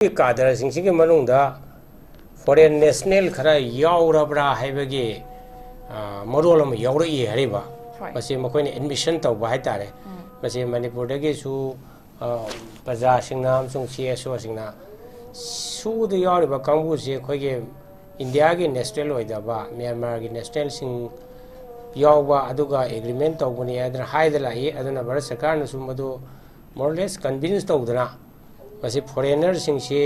Kader Singh मनुंगदा foreign national खरा यावरबरा हाइबगे मरोल अम यावरई हरिबा मसे मखोइने admission तौबा हाइतारे मसे मणिपुरदगे सु प्रजा सिंगना अमसुंग सीएसओ सिंगना सुद यावरिबा कांगबुसे खोगे इंडिया के नेशनल ओइदाबा म्यांमार के नेशनल सिंग यावबा अदुगा एग्रीमेंट तौबनी अदर हाइदलाई अदुना भारत सरकार न सुमदो मोरलेस कन्विंस तौदना मसे फॉरेनर सिंगसे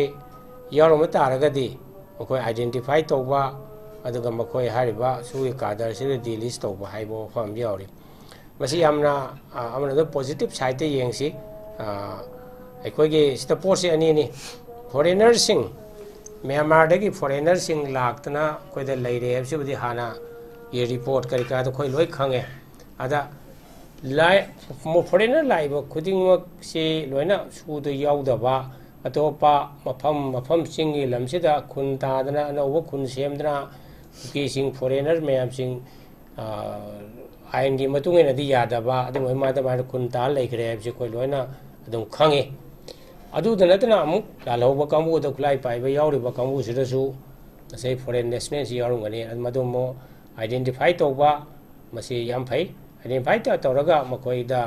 यावरम तारगदी मखोय आइडेंटिफाई तौबा अदुगा मखोय हारिबा सुगे कादर सिरे डिलिस्ट तौबा हाइबो फम यावरि मसे यामना अमना पॉजिटिव साइड ते येंगसी अखोगे सिता पोसे अनीनी फॉरेनर सिंग म्यांमार दगी फॉरेनर सिंग लाक्तना कोइदा लैरे हबसिबदी हाना ये रिपोर्ट करिका तो खोय लोय खंगे अदा लाई फॉरेनर लाइबो खुदिंगमक से लोयना सुदो यावदबा अतोपा मफम सिंगी लमसिदा खुन तादना अनौबो खुन सेमदना की सिंग फॉरेनर मैम सिंग आइन की मतुंगेना दी यादबा अदुम मादा मार खुन ता लैखरे हबसे खोय लोयना अदुम खंगे अदुदा नतना अमुक लालौबा कांबुदा खुलाई पाइबा यावरिबा कांबु सिदसु सै फॉरेन नेशनल सि यारुंगनी मदुमो आइडेंटिफाई तौबा मसे याम फै आइडेंटिफाई तौरगा मखोइदा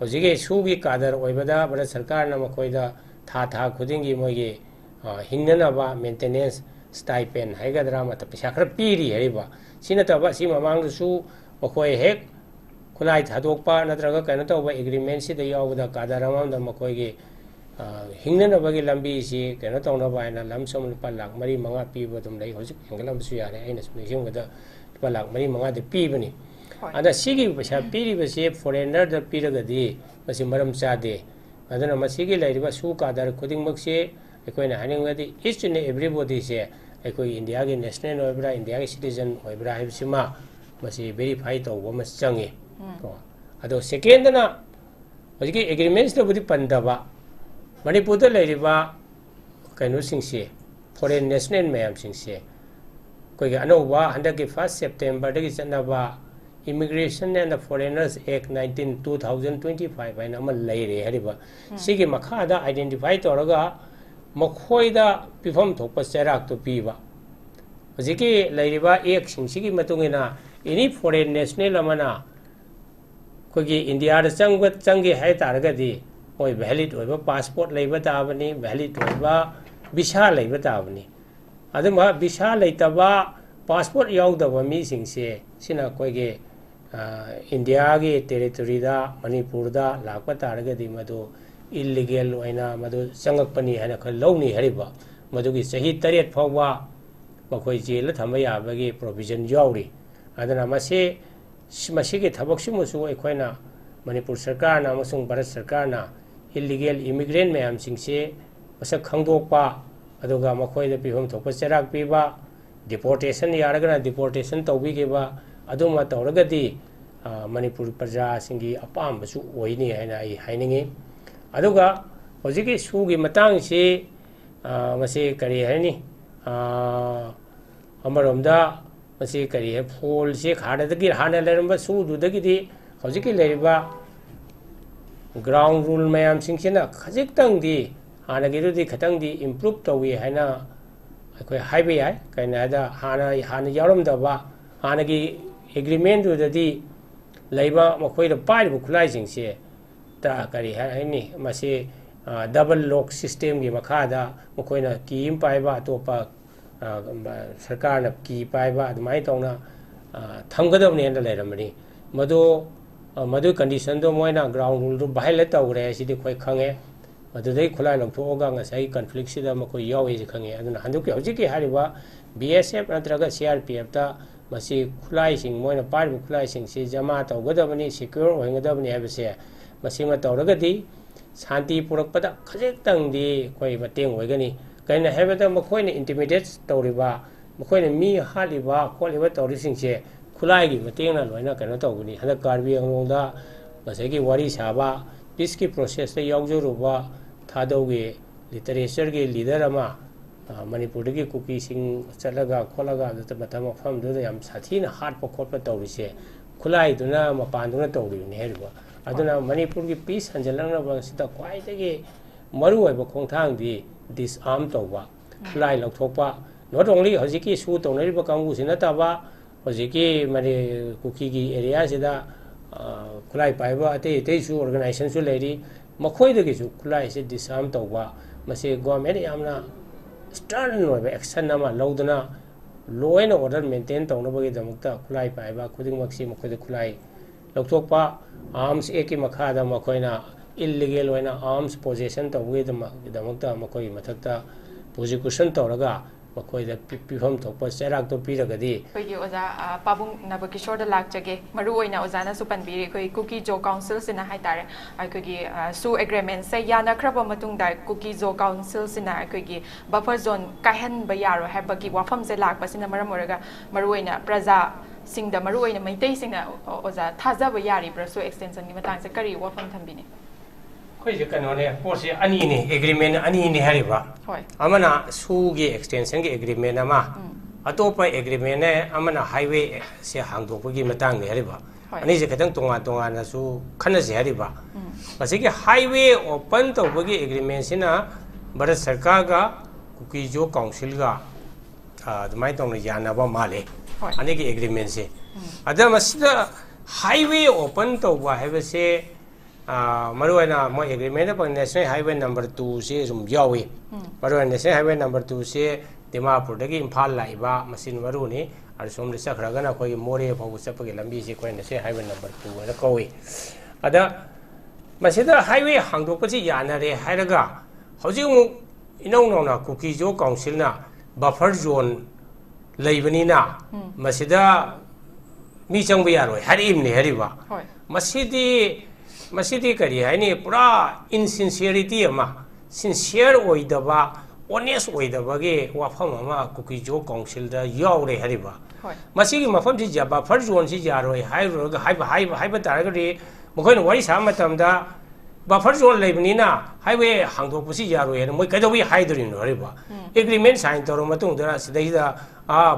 होजिगे सुगी कादर ओइबदा भारत सरकार न मखोइदा था खुदिंगी मोगे हिंगनबा मेंटेनेंस स्टाइपेंड हाइगदरा मत पैसा खर पीरी हरिबा सिनतबा सि ममांगदसु मखोइ हेक खुलाई थादोकपा नत्रगा कनो तौबा एग्रीमेंट सि द यावदा कादर अमदा मखोइगे हिंगनबगे लंबी सि कनो तौनबा आइना लमसम लुपा लाख मरी मंगा पीबो तुम लई होजिक हेंगलमसु यारे आइना सुनिसिंगदा लुपा लाख मरी मंगा दे पीबनी अदा सिगी पैसा पीरिबसे फॉरेनर द पीरगदी मसि मरम चादे अदना मसिगी लैरिबा सु कादर खुदिंगमकसे अखोइना हानिंगदी ईच एंड एवरीबॉडी से अखोइ इंडिया के नेशनल ओइब्रा इंडिया के सिटीजन ओइब्रा हाइबसिमा मसि वेरीफाई तौबो मस चंगे को अदो सेकेंडना होजिगी एग्रीमेंट्स दबुदी पंदबा मणिपुर द लैरिबा कैनो सिंगसे फॉरेन नेशनल मैम सिंगसे कोइगे अनौबा हंदकी 1 सेप्टेम्बर दगी चनबा इमिग्रेशन एंड फॉरेनर्स एक्ट 2025 है नम लेरे हरिबा सिगी मखादा आइडेंटिफाई तौरगा मखोइदा पिफम थोप चराक तो पीबा हजिकी लेरिबा एक सिंसिगी मतुंगिना any foreign national Amna कोगी India the चंगे है तारगदी ओइ वैलिड ओइबा पासपोर्ट लेबा ताबनी वैलिड ओइबा वीसा लेबा ताबनी अदमा वीसा लेतबा पासपोर्ट यावदबा मी सिंगसे सिना कोइगे इंडिया के टेरिटरी दा मणिपुर दा लाकपा तारगदी मदो इलीगल ओइना मदो संगकपनी हैना ख लौनी हरिबा मदुगी सही 8 फावबा मखोइ जेल थम याबगे प्रोविजन यावरी अदना मसिगे थबकसिमुसु अखोइना मणिपुर सरकार ना अमसुंग भारत सरकार ना इलीगल इमिग्रेंट मैम सिंगसे मसक खंगदोकपा अदुगा मखोइदा पिफम थोप चराक पीबा डिपोर्टेशन यारगना डिपोर्टेशन तौबीगेबा अदुमा तौरगदी मणिपुर प्रजा सिंगी अपामबसु ओइनी हैना आई हाइनिंगे अदुगा होजिगे सुगी मतंग से मसे करी हैनी अमरमदा मसे करी है फूल से खाडदगी हाना लेरंबा सुदुदगिदी होजिगे लेरिबा ग्राउंड रूल मैम सिंगसेना खजिकतंगदी हानागिदुदी खतंगदी इंप्रूव तौवी हैना अखोय हाइबे याय कैनादा हाना यारमदबा हानागी एग्रीमेंट दुददी लैबा मखोइद पाइब खुलाई सिंगसे ता करी हैनी मसे डबल लॉक सिस्टम की मखादा मखोइना कीम पाइबा तोपा सरकार न की पाइबा अदमाय तौना थंगदबने न लेरमनी मदो कंडीशन दो मोइना ग्राउंड रूल दो वायलेट तौरे सिदि खोय खंगे मदुदै खुलाई लौथोगा ngasai conflict sida mako yawe ji khange aduna handuki hojiki hariba BSF natraga CRPF ta masi khulai sing moina parbu khulai sing si jama tawgadabani secure hoingadabani habse masima tawragadi shanti purakpada khajek tangdi koi bateng hoigani kaina habata makoina intimidate tawriba makoina mi haliba kholiba tawri sing se khulai gi bateng na loina kana tawgani hada karbi angongda masagi wari saba peace ki process ta yawjuruba थादौगे literature के leader अमा मणिपुर की cookie सिंग चलगा खोलगा मफम याम साथीना हाटप खोप तौरीसे खुलाइदुना मपानदुना तौरीने हेरिबा अदुना मणिपुर की piece हंजलंगना ख्वाई Maru खोंथांगदी disarm tawba khulai lokthokpa not only hojiki su tonari ba kangu sinataba hojiki mari kuki gi area sida khulai paiba ate su organization su leri makhoi de gi su khulai se disarm tawba mase government yamna stern no action nama lodana law and order maintain tawna bagi damukta khulai paiba khuding maksi makhoi de khulai lokthokpa arms eki makhada makhoina illegal oina arms possession tawge damukta makhoi mathakta prosecution tawraga makhoi da pifam thokpa serak to piragadi koigi oza pabung naba kishore da lakjage maru oina oza na supan biri koi cookie jo council sina haitare koigi su agreement se yana kraba matung da cookie jo council sina koigi buffer zone kahen ba yaro habagi wafam se lakpa sina maram oraga maru oina praja singda maru oina maitai singna oza thajaba yari bra su extension ni matang se kari wafam thambini koise kanone posi ani ni agreement ani ni hariba amana sugi extension gi agreement ama atopa agreement ne amana highway se hangdokgi matang ni hariba ani je khatang tonga na su khana se hariba basigi highway open tawgi agreement sina bharat sarkar ga kukijo council ga admai tong yana ba male ani gi agreement se adama sida highway open tawba have se Maruana mo agreement pa national highway number 2 se zum yawi Maruana national highway number 2 se Dimapur dagi Imphal laiba masin maru ni ar som le sakhra gana koi more phaw sapagi lambi se koi national highway number 2 na koi ada masida highway hangdok pa si yana re hairaga hoji mu inong nong na Kukijo council na buffer zone laibani na masida mi changba yaroi harim ni hariba masidi kari haini pura insincerity ama sincere oidaba honest oidaba ge wafam ama Kukijo council da yaure hariba masigi mafam si jaba buffer zone si jaroi hairoga haiba taragari mukhoina wari sa matamda buffer zone laibani na highway hangdok pusi yaroi and moi kadawi haidorin hariba agreement sign toro matung da sidaida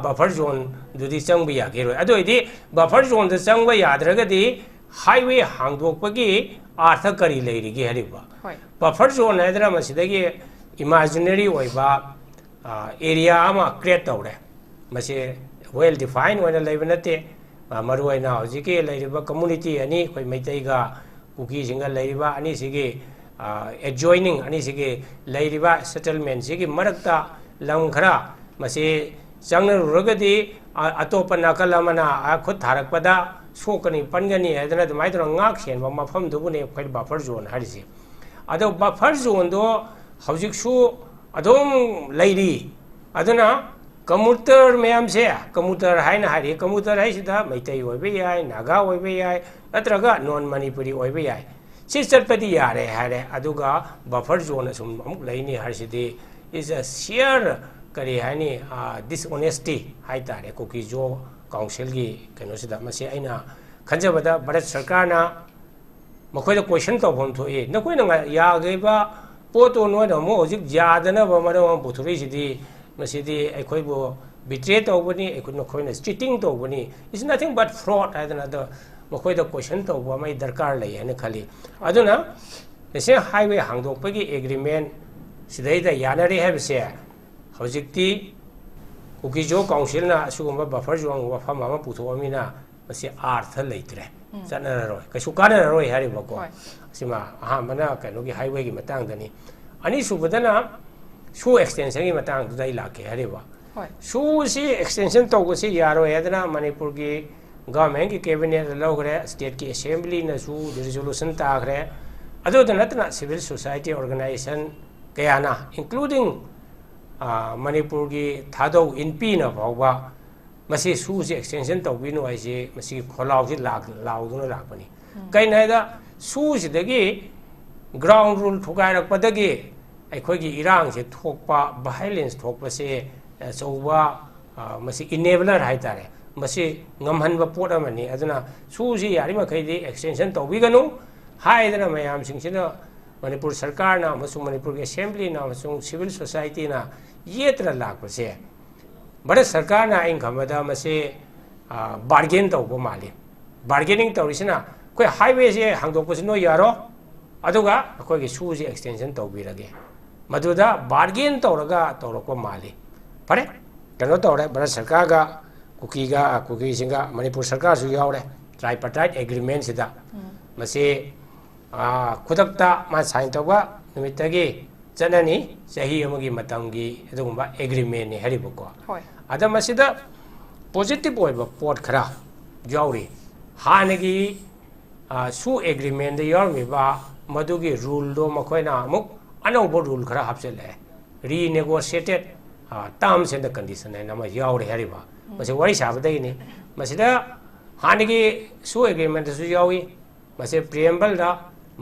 buffer zone dudi changba yagero adoidi buffer zone da changba yadragadi highway hangdok pagi artha kari leirigi hariba buffer zone hadra masidagi imaginary oiba area ama create tawre mase well defined oina leibanate maru oina hojiki leiriba community ani koi maitai ga kuki singa leiriba ani sigi adjoining ani sigi leiriba settlement sigi marakta lam khara mase changna rugadi atopa nakalamana khut tharakpada sokani pangani adana mai to ngak sen ba mafam du ne khoi buffer zone harisi ado buffer zone do hojik su adom leiri adana commuter mayam se commuter haina hari commuter hai sida maitai oibe yai naga oibe yai atraga non manipuri oibe yai si chatpati yare hare aduga buffer zone sum amuk leini harisidi is a sheer kari hani dishonesty haitare Kukijo council gi kano sida mase aina khanjabada Bharat Sarkar na makhoi da question to phom thoi na koi na ya ge ba poto no da mo hojik jadana ba maro buthuri sidi masidi ekhoi bo betray to bani ekoi makhoi na cheating to bani is nothing but fraud adana da makhoi da question to ba mai darkar lai ane khali aduna ese highway hangdok pagi agreement sidai da yanare have se hojikti Kukijo council na sugumba buffer zone wafam ama putho amina masi artha leitre chana roi kaisu kana roi hari bako sima mana kano gi highway gi matang dani ani subadana su extension gi matang dai lake hari ba su si extension to go si yaro edana Manipur gi government gi cabinet logre state ki assembly na su resolution ta gre ado danatna civil society organization kayana including Manipur gi thado inpi na bawba masi su si extension to binu ai si masi kholau si lau duna lakpani kai na da su si dagi ground rule thukai rak padagi ai khoi gi irang se thokpa violence thokpa se chauba masi enabler hai tare masi ngamhan ba pot amani aduna su si yari ma khai di extension to bi ganu hai dana mayam sing sina Manipur Sarkar na masung Manipur Assembly na masung civil society na yetra lakpa se Bharat Sarkar na ing khamada mase bargain to bo mali bargaining to risina koi highway se hangdok pus no yaro aduga koi gi su ji extension to bi rage मधुदा bargain तौरगा तौरको माली फरे कनो तौरे भारत सरकार का cookie सिंगा मणिपुर सरकार सु यावरे ट्राइपार्टाइट एग्रीमेंट सिदा मसे खुदक्ता मा साइन तौबा निमित्तगी चननी सही अमगी मतंगी अदुगुंबा एग्रीमेंट नि हरिबको होय अदा मसिदा पॉजिटिव ओइबा पोट खरा यावरी हानगी सु एग्रीमेंट यावमिबा मधुगी रूल दो मखोइना अमुक अनौबो रूल खरा हापचले रीनेगोशिएटेड टर्म्स एंड कंडीशन है नम यावरे हरिबा मसे वरी साबदैनि मसिदा हानगी सु एग्रीमेंट सु यावी मसे प्रिएम्बल दा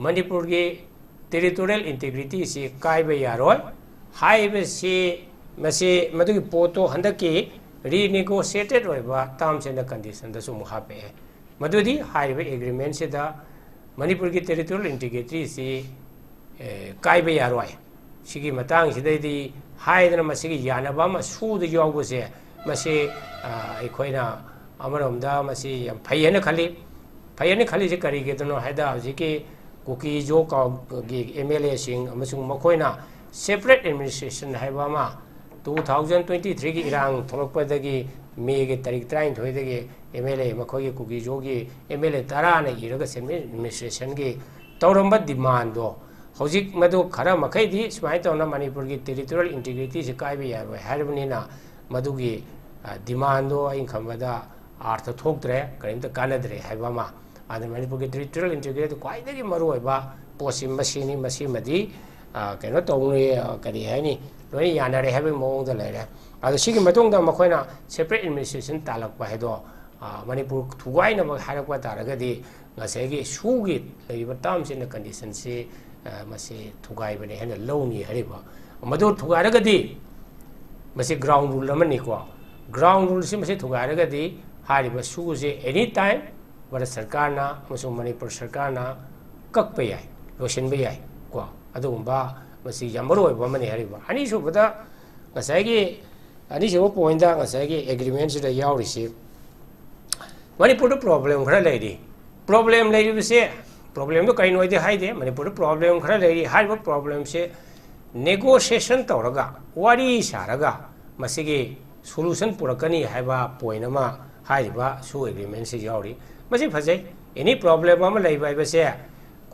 मणिपुर की टेरिटोरियल इंटीग्रिटी से कायबे यारोय हाइबे से मसे मधुगी पोतो हंदकी रीनेगोशिएटेड ओइबा टर्म्स एंड कंडीशन दा सुमु हापे मधुदी हाइबे एग्रीमेंट से दा मणिपुर की टेरिटोरियल इंटीग्रिटी से कायबे यारोय सिगी मतंग सिदैदी हाइदना मसिगी यानबा म सुद यावबसे मसे अखोइना अमरमदा मसे यम फैयन खली से करी गेदनो हाइदा हजिकी कुकी जो की एमएलए सिंह अमसुंग मखोइना सेपरेट एडमिनिस्ट्रेशन हाइबामा 2023 की इरांग थोलकपदगी मे के तारीख 23 दगी एमएलए मखोई कुकी जो की एमएलए 10 ने इरगा सेपरेट एडमिनिस्ट्रेशन की तौरंबा डिमांड दो हजिक मधु खरा मखैदी सुमाय तौना मणिपुर की टेरिटोरियल इंटीग्रिटी से कायबे यारोय हाइबनिना मधुगी डिमांड दो इन खमदा अर्थ थोक्तरे करिमता कानदरे हाइबामा आदर मणिपुर की टेरिटोरियल इंटीग्रिटी क्वाइदगी मरुओइबा पोसिम मसीनी मसीमदी कनो तौने करी हैनी लोई यानरे हाइबे मोंगदा लेरे आदो सिगी मतोंगदा मखोइना सेपरेट एडमिनिस्ट्रेशन तालकपा हेदो मणिपुर थुगाइना हारकपा तारगदी ngасegi sugi leiba terms in the condition se masi thugai bane hena lowni hariba madu thugaragadi masi ground rule amani ko ground rule se masi thugaragadi hariba su se any time bara sarkar na musu manipur sarkar na kakpa yai loshin ba yai ko adugumba masi yamaro ba mani hariba ani su bada ngasagi ani se point da ngasagi agreement se da yauri se manipur problem khara leidi problem लेरिबसे problem तो कई नोइदे हाइदे Manipur problem खरा लेरि हाइबो problem से negotiation तौरगा वारी सारगा मसिगे solution पुरकनी हाइबा point मा हाइबा सु agreement से यावरी मसि फजै any problem अमा लेबाइबसे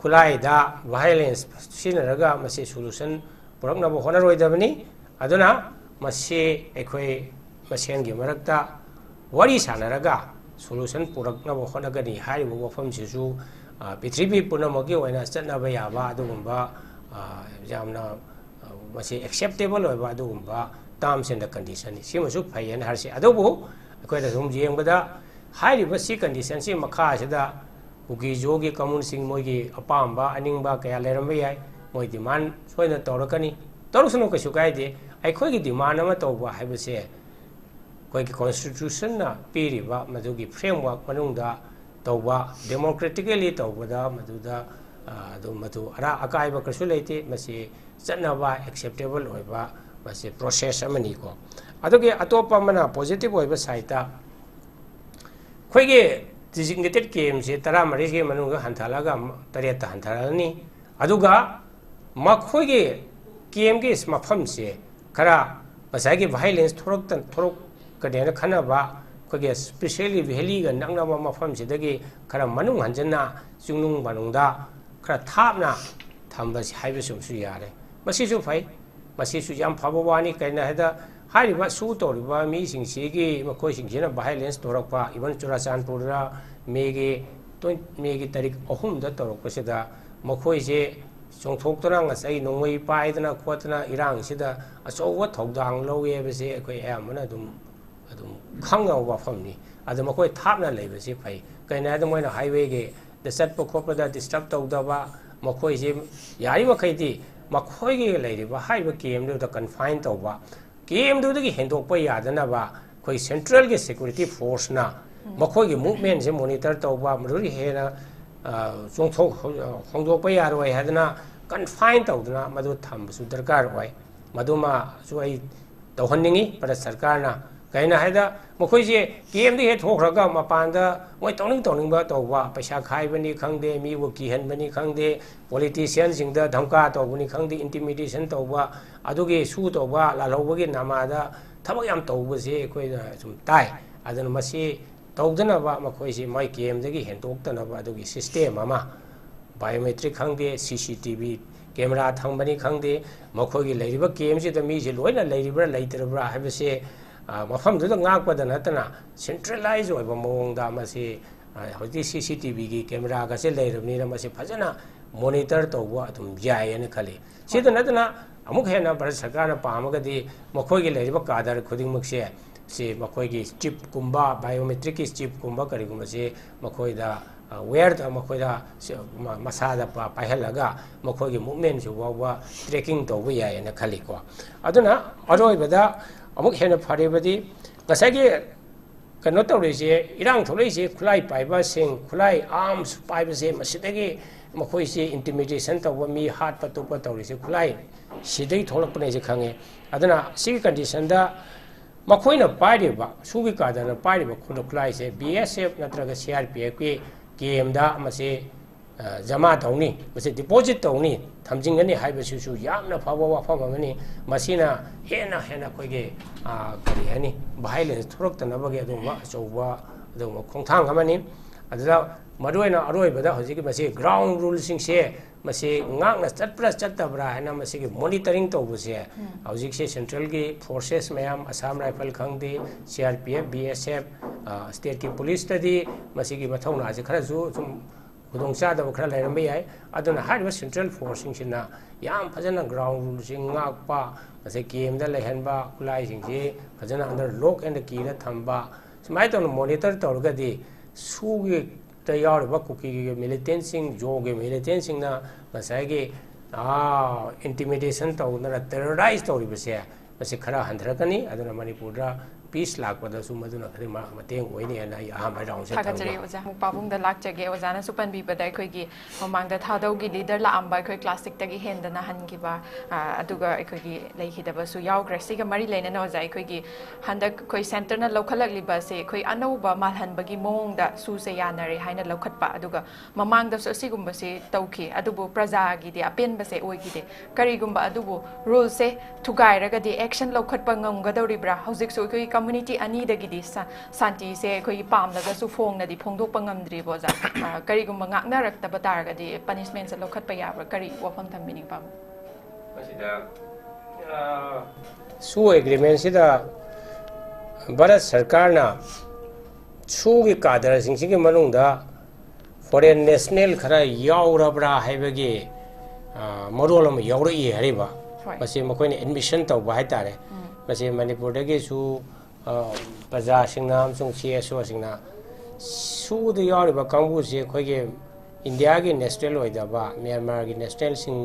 खुलाइदा वायलेंस सिनरगा मसि सोल्यूशन पुरकनबो होनरोइदबनी अदुना मसि एखोइ मसेनगी मरक्ता वारी सानरगा सोल्यूशन पुरकना होनगनी हारिबो वफम सिसु पृथ्वी पुनमगी ओइना चनबा याबा अदुगुंबा यामना मसे एक्सेप्टेबल होइबा अदुगुंबा टर्म्स एंड कंडीशन सिमसु फैयन हरसे अदुबु अखोइदा सुम जेंबदा हारिबा सि कंडीशन सि मखा सिदा कुकी जोगी कम्युन सिंग मोगी अपामबा अनिंगबा कया लेरमबा याय मोय डिमांड सोइना तौरकनी तौरसनो कछु कायदे अखोइगी डिमांड अमा तौबा हाइबसे कोई कॉन्स्टिट्यूशन ना पीरिबा मधुगी फ्रेमवर्क मनुंगदा तौबा डेमोक्रेटिकली तौबदा मधुदा मधु अरा अकायबा कसु लेते मसे चनबा एक्सेप्टेबल होइबा मसे प्रोसेस अमनी को अदुगे अतोपा मना पॉजिटिव होइबा साइटा खोइगे डिजिग्नेटेड केम से 13 के मनुंगा हंथालागा 8 हंथालानी अदुगा मखोइगे केम के मफम से खरा मसाइगे वायलेंस थोरक कदेन खनबा खोगे स्पेशली वैली ग नंगनबा मफम सिदगी खरा मनुंग हंजना चुंगनुंग बानुंगदा खरा थापना थंबसि हाइबसुमसु यारे मसिसु फै मसिसु याम फबो वानी कैना हेदा हारिबा सु तोरिबा मी सिंगसिगी मखोइ सिंगसिना वायलेंस तोरकपा इवन चुराचानपुरा मेगी तारीख 3 दा तोरकपसिदा मखोइसे चोंथोक्तना ngasai nongwei paidana khotna irang sida achowa thodang lowe bese akoi ayamana dum khanga wafamni adum akoi thapna leibase phai kaina da moina highway ge the set po khopa da disturb tawdaba makhoi je yari wakhaidi makhoi ge leiriba haiba kem da confine tawba kem du gi hendok pa yadana ba khoi central ge security force na makhoi ge movement je monitor tawba mruri hena chongthok hongdok pa yaroi hadana confine tawdana madu thambsu darkar oi maduma su ai tawhanningi para sarkar na कहीं है मखोइसे game दे थोखरगा मपानदा मोय तौनिंग तौबा पैसा खाइबनी खंगदे मीबु किहनबनी खंगदे politician सिंग दा धमका तौबनी खंगदे intimidation तौबा अदुगे सु तौबा लालौबगे नामादा थबक याम तौबसे कोइ सुम ताइ अदन मसी तौदनबा मखोइसे मोय गेम दगी हेंदोक्तनबा अदुगी सिस्टम अमा बायोमेट्रिक खंगदे सीसीटीवी कैमरा थंबनी खंगदे मखोगी लेरिबा गेम से मीसे लोइना लेरिबरा लेतरबरा हाबसे मफमदुदा ngaakpada natana centralize oiba mawongda masi hoti CCTV gi camera ga se leirabni na masi phajana monitor tawwa atum yai ane khali sida natana amuk hena bharat sarkar na pamaga di makhoi gi leiriba kadar khuding mukse se makhoi gi chip kumba biometric chip kumba kari gumba se makhoi da where da makhoi da masada pa pahelaga makhoi gi movement ju wa tracking tawwa yai ane khali ko aduna aroi bada अमुक हेन फरेबदी गसागे कनो तौरेसे इरांग थोलेसे खुलाई पाइबा सिंग खुलाई arms पाइबसे मसिदगी मखोइसे intimidation तौबा मी हाट पतोपा तौरेसे खुलाई सिदै थोलकपने जे खंगे अदना सिगी condition दा मखोइना पाइरेबा Swiggy कादना पाइरेबा खुलाइसे BSF नत्रगा CRPF के game दा मसे जमा तौनी मसे डिपॉजिट तौनी थमजिंगनी हाइबसुसु यामना फाबा वाफम अमनी मसिना हेना कोइगे करी हनी भाइलेंस थोरक्तनबगे अदुमा अचौबा अदुमा खोंथांग अमनी अदुदा मरुइना अरोइबदा हजिकि मसे ग्राउंड रूल सिंगसे मसे ngang चटप्रा चटबरा हैना मसे मॉनिटरिंग तौबसे हजिकसे सेंट्रल की फोर्सेस मैम असम राइफल खंगदे CRPF BSF स्टेट की पुलिस तदी मसे की मथौना जे खराजु सुम खुदोंग चादब खरा लेरम याय अदुना हाइब सेंट्रल फोर्सिंग सिना याम फजना ग्राउंड रूल सिंग ngakpa मसे गेम दा लेहनबा खुलाई सिंगसे फजना अंडर लॉक एंड की दा थंबा समाय तो मॉनिटर तौरगदी सुगे तयारबा कुकी मिलिटेंट सिंग जोगे मिलिटेंट सिंग ना मसागे इंटिमिडेशन तौना टेरराइज तौरिबसे मसे खरा हंधरकनी अदुना मणिपुर पीस लाकपदसु मदुना खरि मतेंग ओइने ना अहम राउंड से थागचरी ओजा मुपाबुंग दा लाकचगे ओजाना सुपन बीबदा अखोइगी ममांगदा थादौगी लीडर लाअंबा अखोइ क्लासिक तगी हेंदना हनगिबा अदुगा अखोइगी लेखिदबसु यावग्रे सिगा मरि लेना ओजा अखोइगी हंदक अखोइ सेंटरना लौखलकलिबा से अखोइ अनौबा मालहनबगी मोंगदा सुसे यानरे हाइना लौखतपा अदुगा ममांगदा सिगुंबा से तौखि अदुबु प्रजागी दे अपेनबा से ओइगिदे करिगुंबा अदुबु रूल से थुगाइरगदी एक्शन लौखतपा ngamgadawribra hojiksu अखोइ कम्युनिटी अनी दगिदी शांति से अखोइ पामलगसु फोंगनदी फोंगदोकपा ngamdri बोजा करिगुंबा ngaknarक्तबा तारगदी पनिशमेंट से लौखतपा याब्रा करि वफम थम्बिनिंग पाम मसिदा सु एग्रीमेंट सिदा भारत सरकार ना सुगी कादर सिंगसिगे मनुंगदा फॉरेन नेशनल खरा यावरबरा हाइबगे मरोलम यावरई हरिबा मसे मखोइने एडमिशन तौबा हाइतारे मसे मणिपुर दगे सु प्रजा सिंगना अमसुंग CSO सिंगना सुद यावरिबा कांगबु से खोइगे इंडिया की नेशनल ओइदाबा म्यांमार की नेशनल सिंग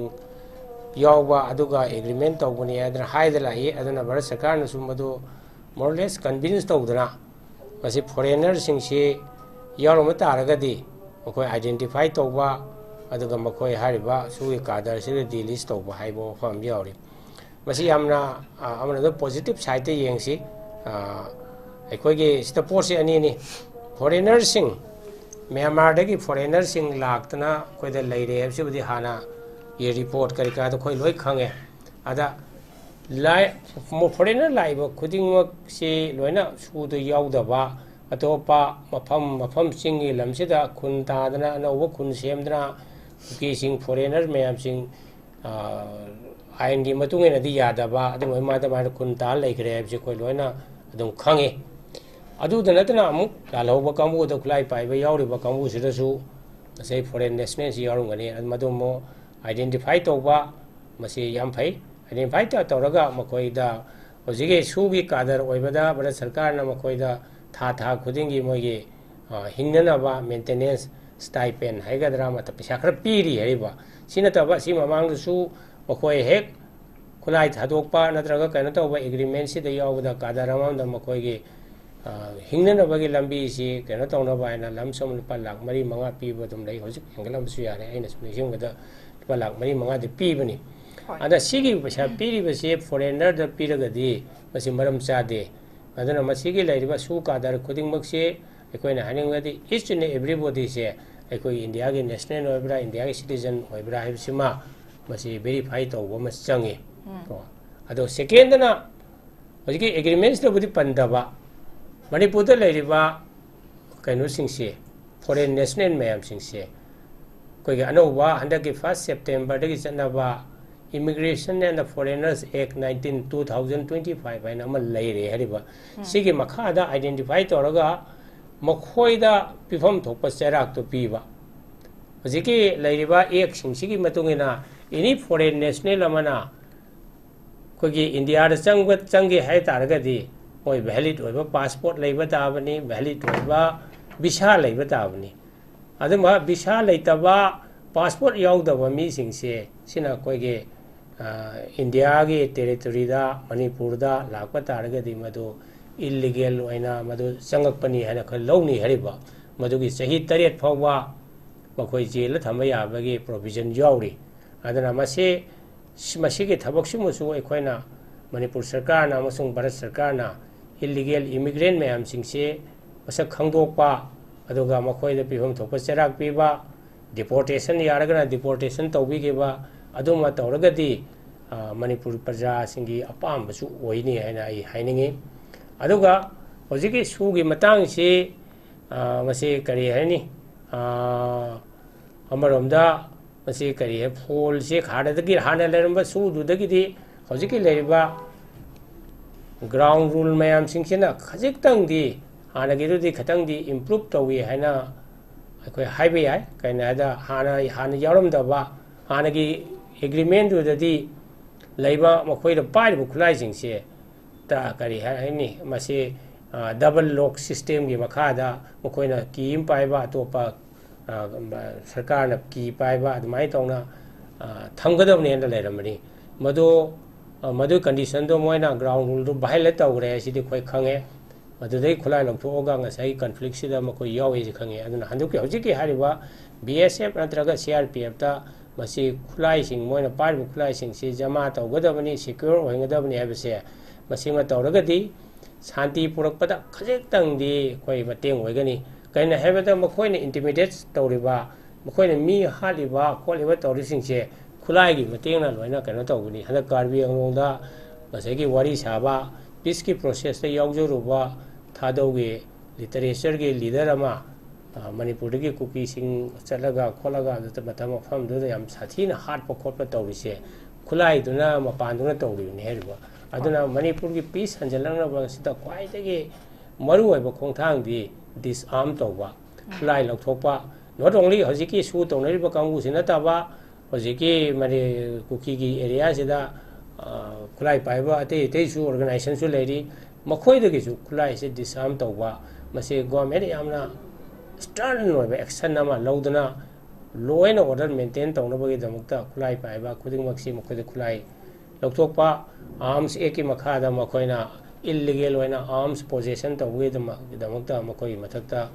यावबा अदुगा एग्रीमेंट तौबनी अदना हाइदला ये अदना भारत सरकार न सुमदो मोरलेस कन्विंस तौदना मसे फॉरेनर सिंग से यावरम तारगदी मखोइ आइडेंटिफाई तौबा अदुगा मखोइ हारिबा सुगे कादर से डिलिस्ट तौबा हाइबो फम यावरि मसी यामना अमना दो पॉजिटिव साइड ते येंगसी अखोइगे सिता पोसे अनीनी फॉरेनर सिंग म्यांमार दगी फॉरेनर सिंग लाक्तना कोइदा लेरे हबसिबदी हाना ये रिपोर्ट करिका तो खोइ लोइ खंगे अदा लाइ फॉरेनर लाइबो खुदिंगमक से लोइना सुदो यावदबा अतोपा मफम सिंगी लमसिदा खुन तादना अनौबो खुन सेमदना की सिंग फॉरेनर मैम सिंग आइन की मतुंगेनदी यादबा अदुम मादबा खुन ता लेखरे हबसे खोइ लोइना अदुम खंगे अदुदा नतना अमुक लालौबा कांबु द खुलाई पाइबा यावरिबा कांबु सिदसु मसे फॉरेन नेशनल सि यारुंगनी मदुमो आइडेंटिफाई तौबा मसे याम फै आइडेंटिफाई तौरगा मखोइदा होजिगे सुगी कादर ओइबदा भारत सरकार ना मखोइदा था खुदिंगी मोइगे हिंगनबा मेंटेनेंस स्टाइपेंड हाइगदरा मत पैसा खर पीरी हरिबा सिनतबा सि ममांगसु मखोइ हेक खुलाई थादोकपा नत्रगा कनो तौबा एग्रीमेंट सिदा यावदा कादर अमदा मखोइगे हिंगनबगी लंबी सि कनो तौनबा आइना लमसम लुपा लाख मरी मंगा पीबो दुम लै होजिक हेंगलमसु यारे आइना सुनिसिंगदा लुपा लाख मरी मंगा दे पीबनी अदा सिगी पैसा पीरिबसे फॉरेनर द पीरगदी मसि मरम चादे aduna masigi lairiba su kadar khuding maksi ekoina haningadi each and everybody se ekoi India ge national oibra India ge citizen oibra haibsima masi verify tawba mas changi to ado second na hojiki agreements to budi pandaba manipur da lairiba kaino singse foreign national mayam singse koi ge anoba handa ge 1st September da gi chanaba Immigration and Foreigners Act 2025 haina ama laire hariba sigi makhada identify toraga makhoida pifam thokpa cherak to piba hojiki lairiba act singsi matungina any foreign national amana kogi India da changi hai taragadi moi valid oiba passport leiba tabani valid oiba visa leiba tabani aduma visa leitaba passport yaudaba mi singse sina koige India ge territory da Manipur da lakpa taragadi madu illegal oina madu changakpani hana khal lawni hariba madu gi sahi taret phawba makoi jela thamba yabagi provision yauri adana mase ge thabak simusu ekhoina Manipur sarkar na amasung Bharat sarkar na illegal immigrant mayam singse masak khangdokpa aduga makoi da pihom thokpa cherak piba deportation yaragana deportation tawbigeba aduma tawragadi Manipur praja singi apam basu oini haina ai hainingi aduga hojiki sugi matang si masi kari haini amaromda masi kari he phol se khada dagi hana leramba su du dagi di hojiki leriba ground rule mayam singsina khajik tang di hana giru di khatang di improve tawi haina akoi haibe ai kaina da hana yaram da ba hana gi agreement du dadi leiba makoi da pai bu khulai singse ta kari haini masi double lock system gi makhada makoi na ki pai ba topa sarkar na ki pai ba admai tawna thamgadabne na leiramani madu condition do moina ground rule do baile tawre sidi khoi khange madu dei khulai longthoga ngasai conflict sida makoi yawi ji khange aduna handuki hojiki hariba BSF natraga CRPF ta masi khulai sing moina parbu khulai sing si jama tawgadabani secure oingadabani habse masi ma tawragadi shanti purakpada khajek tangdi koi mateng oigani kaina habata makoina intimidate tawriba makoina mi haliba kholiba tawri singse khulai gi mateng na loina kana tawguni hada karbi angongda masagi wari saba peace ki process ta yawjoruba thadawge literature ge leader ama Manipur ki cookie sing chalaga kholaga da matama pham do yam sathi na hat pokot pa tawrise khulai duna mapan duna tawri ne herba aduna Manipur ki peace hanjalang na ba sita kwai dagi maru oi ba khongthang di disarm tawba khulai lokthokpa not only hojiki su tawnari ba kangu sina ta ba hojiki mari cookie gi area sida khulai paiba ate su organization su leri makhoi dagi su khulai se disarm tawba mase government yamna stern oiba action nama laudana law and order maintain tawnabagi damukta khulai paiba khuding maksi makhoi khulai lokthokpa arms eki makhada makoina illegal oina arms possession tawge damukta makoi mathakta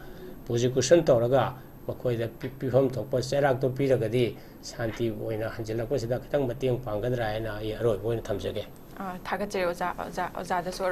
prosecution tawraga makoi da pifam thokpa cherak to piragadi shanti oina hanjalakpa sida khatang mateng panggadra haina ai aroi oina thamjage thagachre oza da so